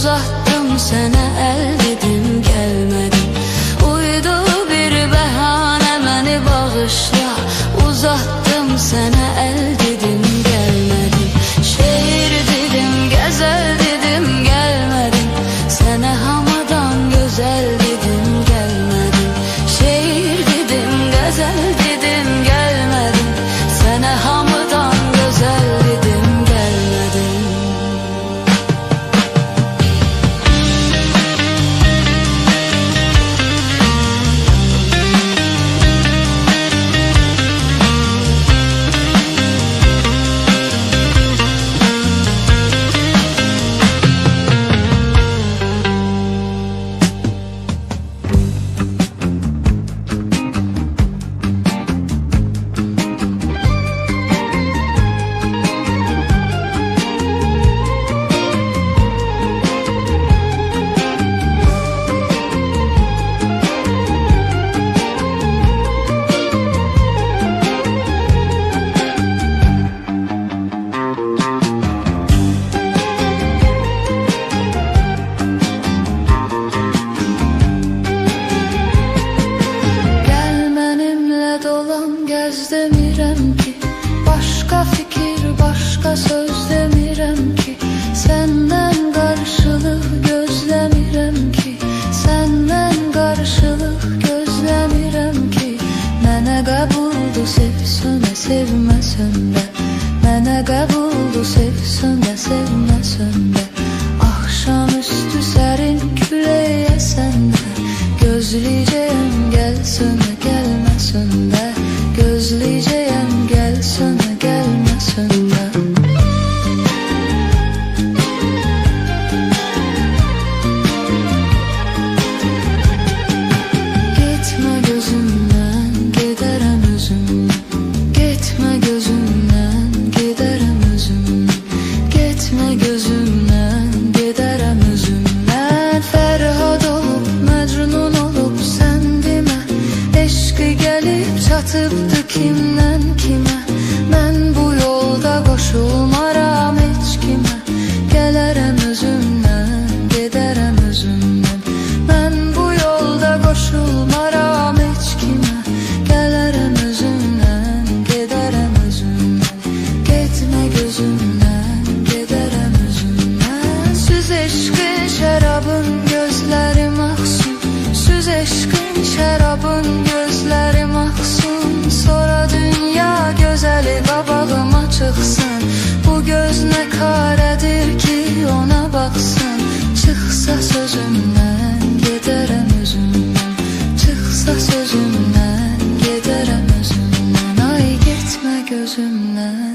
uzattım sana el dedim gelmedin. Uydu bir behane beni bağışla, uzattım sana el dedim gelmedin. Şehir dedim gezel dedim gelmedin. Sana hamadan güzel dedim gelmedin. Şehir dedim gezel dedim gelmedin. Sana hamadan güzel dedim gelmedin. Gez demirəm ki, başka fikir, başka söz demirəm ki. Senden karşılık gözlemirəm ki, senden karşılık gözlemirəm ki. Mənə qəbuldu sevsən də sevməsən də, mənə qəbuldu sevsən də sevməsən də. Axşamüstü sərin küləyə sən də, gözləyəcəyəm gəlsən də gəlməsən də. Gözleyeceğim gelsin de gelmesin de. Gitme gözümden giderim özümden. Gitme gözümden giderim özümden. Gitme gözümden giderim özümden. Ferhat olup Mecnun olup sen deme. Eşki gelip çatıptı kimden kime. Ben bu yolda koşulmaram hiç kime. Gelerem özümden giderem özümden. Ben bu yolda koşulmaram hiç kime. Gelerem özümden giderem özümden. Gitme gözümden giderem özümden. Süz eşkin şərabın gözlerim aksın. Süz eşkin şərabın gözlerim aksın. Sonra dünya gözeli qabağıma çıxsın. Bu göz nə karedir ki ona baxsın. Çıxsa sözümdən gedərəm özümdən. Çıxsa sözümdən gedərəm özümdən. Ay getmə gözümdən.